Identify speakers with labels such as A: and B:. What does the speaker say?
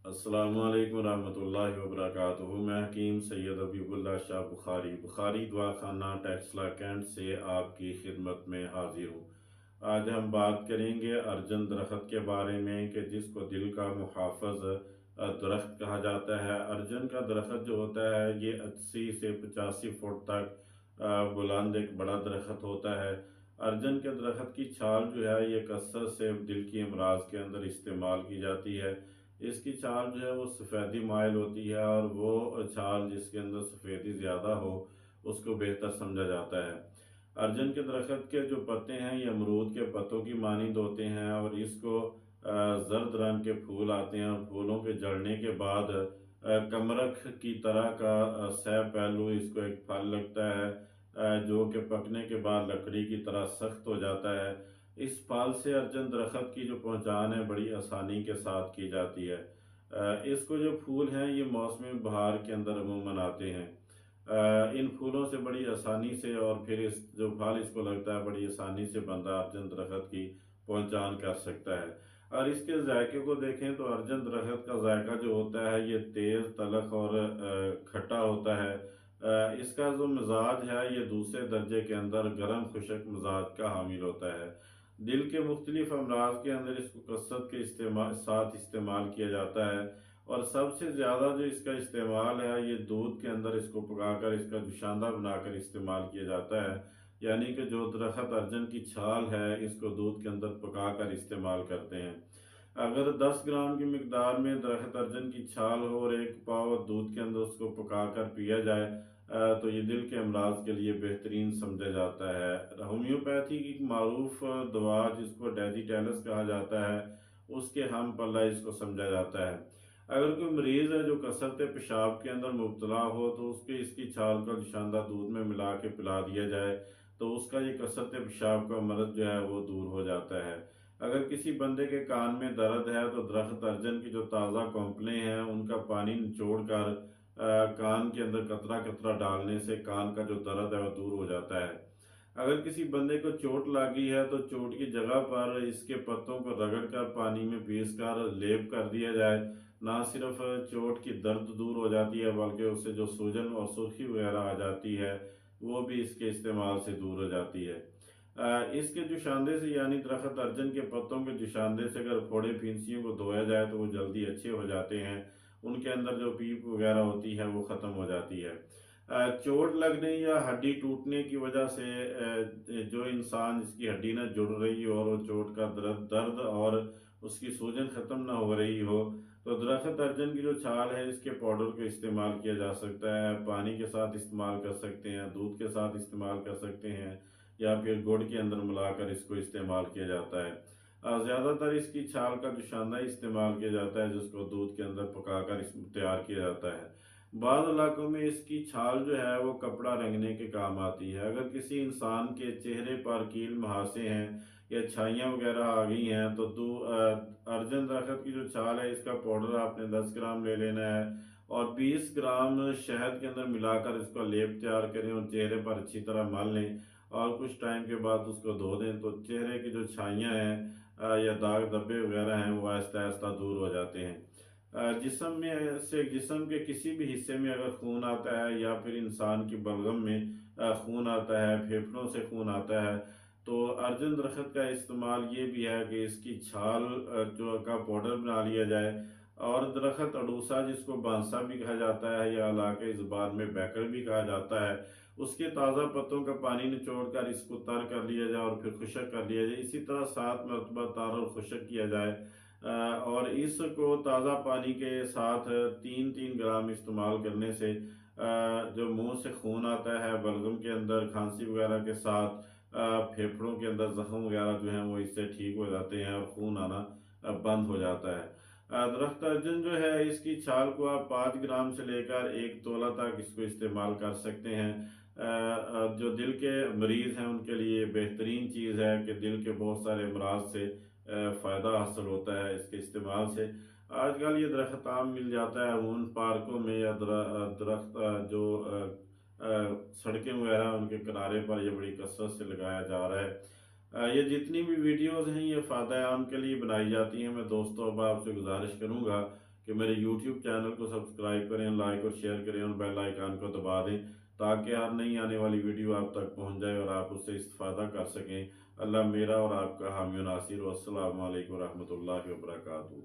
A: अस्सलामुअलैकुम रहमतुल्लाहि व बरकातुहू। मैं हकीम सैयद हबीबुल्लाह शाह बुखारी दवाखाना टेक्सला कैंट से आपकी खिदमत में हाजिर हूँ। आज हम बात करेंगे अर्जन दरख्त के बारे में कि जिसको दिल का मुहाफ़िज़ दरख्त कहा जाता है। अर्जन का दरख्त जो होता है ये 80 से 85 फुट तक बुलंद एक बड़ा दरख्त होता है। अर्जन के दरख्त की छाल जो है ये कसरत से दिल की अमराज के अंदर इस्तेमाल की जाती है। इसकी छाल जो है वो सफ़ेदी माइल होती है और वो छाल जिसके अंदर सफ़ेदी ज़्यादा हो उसको बेहतर समझा जाता है। अर्जन के दरख्त के जो पत्ते हैं ये अमरूद के पत्तों की मानिंद होते हैं और इसको जर्द रंग के फूल आते हैं और फूलों के जड़ने के बाद कमरख की तरह का सह पहलू इसको एक फल लगता है जो कि पकने के बाद लकड़ी की तरह सख्त हो जाता है। इस फल से अर्जन दरख्त की जो पहचान है बड़ी आसानी के साथ की जाती है। इसको जो फूल हैं ये मौसम बहार के अंदर अमूमन आते हैं। इन फूलों से बड़ी आसानी से और फिर इस जो फल इसको लगता है बड़ी आसानी से बंदा अर्जन दरख्त की पहचान कर सकता है। और इसके जायके को देखें तो अर्जन दरख्त का जायका जो होता है ये तेज़ तलख और खट्टा होता है। इसका जो मिजाज है ये दूसरे दर्जे के अंदर गर्म खुशक मिजाज का हामिल होता है। दिल के मुख्तलिफ अमराज के अंदर इसको कसरत के साथ इस्तेमाल किया जाता है और सबसे ज़्यादा जो इसका इस्तेमाल है ये दूध के अंदर इसको पकाकर इसका जुशांदा बनाकर इस्तेमाल किया जाता है। यानी कि जो दरख्त अर्जन की छाल है इसको दूध के अंदर पकाकर इस्तेमाल करते हैं। अगर 10 ग्राम की मिकदार में दरख्त अर्जन की छाल हो और 1 पाव दूध के अंदर उसको पकाकर पिया जाए तो ये दिल के अमराज के लिए बेहतरीन समझा जाता है। होम्योपैथी की एक मारूफ दवा जिसको डेजिटेलस कहा जाता है उसके हम पल्ला इसको समझा जाता है। अगर कोई मरीज़ है जो कसरत पेशाब के अंदर मुब्तला हो तो उसके इसकी छाल का निशानदा दूध में मिला के पिला दिया जाए तो उसका ये कसरत पेशाब का मर्ज जो है वो दूर हो जाता है। अगर किसी बंदे के कान में दर्द है तो दरख्त अर्जन की जो ताज़ा कॉम्पलें हैं उनका पानी निचोड़ कर कान के अंदर कतरा कतरा डालने से कान का जो दर्द है वो दूर हो जाता है। अगर किसी बंदे को चोट लगी है तो चोट की जगह पर इसके पत्तों को रगड़ कर पानी में पीस कर लेप कर दिया जाए। ना सिर्फ चोट की दर्द दूर हो जाती है बल्कि उससे जो सूजन और सुर्खी वगैरह आ जाती है वो भी इसके इस्तेमाल से दूर हो जाती है। इसके जुशांदे से यानी दरख्त अर्जन के पत्तों के जुशांदे से अगर फोड़े फिंसियों को धोया जाए तो वो जल्दी अच्छे हो जाते हैं। उनके अंदर जो पीप वगैरह होती है वो ख़त्म हो जाती है। चोट लगने या हड्डी टूटने की वजह से जो इंसान जिसकी हड्डी ना जुड़ रही हो और वो चोट का दर्द और उसकी सूजन ख़त्म ना हो रही हो तो दरख्त अर्जन की जो छाल है इसके पाउडर को इस्तेमाल किया जा सकता है। पानी के साथ इस्तेमाल कर सकते हैं, दूध के साथ इस्तेमाल कर सकते हैं या फिर गुड़ के अंदर मिलाकर इसको इस्तेमाल किया जाता है। ज़्यादातर इसकी छाल का जुशाना इस्तेमाल किया जाता है जिसको दूध के अंदर पकाकर इस तैयार किया जाता है। बाद इलाकों में इसकी छाल जो है वो कपड़ा रंगने के काम आती है। अगर किसी इंसान के चेहरे पर कील मुहासे हैं या छाइयाँ वगैरह आ गई हैं तो अर्जन दरख्त की जो छाल है इसका पाउडर आपने 10 ग्राम ले लेना है और 20 ग्राम शहद के अंदर मिलाकर इसका लेप तैयार करें और चेहरे पर अच्छी तरह मल लें और कुछ टाइम के बाद उसको धो दें तो चेहरे की जो छाइयाँ हैं या दाग धब्बे वगैरह हैं वो आहिस्ता आहिस्ता दूर हो जाते हैं। जिस्म के किसी भी हिस्से में अगर खून आता है या फिर इंसान की बलगम में खून आता है, फेफड़ों से खून आता है तो अर्जुन दरख्त का इस्तेमाल ये भी है कि इसकी छाल जो का पाउडर बना लिया जाए और दरख्त अडूसा जिसको बांसा भी कहा जाता है या इलाके ज़बान में बैकर भी कहा जाता है उसके ताज़ा पत्तों का पानी निचोड़ कर इसको तर कर लिया जाए और फिर खुशक कर लिया जाए। इसी तरह 7 मरतबा तर और खुशक किया जाए और इसको ताज़ा पानी के साथ 3-3 ग्राम इस्तेमाल करने से जो मुंह से खून आता है बलगम के अंदर खांसी वगैरह के साथ फेफड़ों के अंदर जख्म वगैरह जो हैं वो इससे ठीक हो जाते हैं और खून आना बंद हो जाता है। दरख्त अर्जुन जो है इसकी छाल को आप 5 ग्राम से लेकर 1 तोला तक इसको इस्तेमाल कर सकते हैं। जो दिल के मरीज़ हैं उनके लिए बेहतरीन चीज़ है कि दिल के बहुत सारे अमराज से फ़ायदा हासिल होता है इसके इस्तेमाल से। आजकल ये दरख्त आम मिल जाता है उन पार्कों में या दरख्त जो सड़कें वगैरह उनके किनारे पर ये बड़ी कसरत से लगाया जा रहा है। ये जितनी भी वीडियोस हैं ये फ़ायदा आम के लिए बनाई जाती हैं। मैं दोस्तों अब आपसे गुजारिश करूँगा कि मेरे यूट्यूब चैनल को सब्सक्राइब करें, लाइक और शेयर करें और बेल आइकन को दबा दें ताकि हर नई आने वाली वीडियो आप तक पहुंच जाए और आप उससे इस्तेफादा कर सकें। अल्लाह मेरा और आपका हामी नासिर। वस्सलामु अलैकुम रहमतुल्लाहि व बरकातुहू।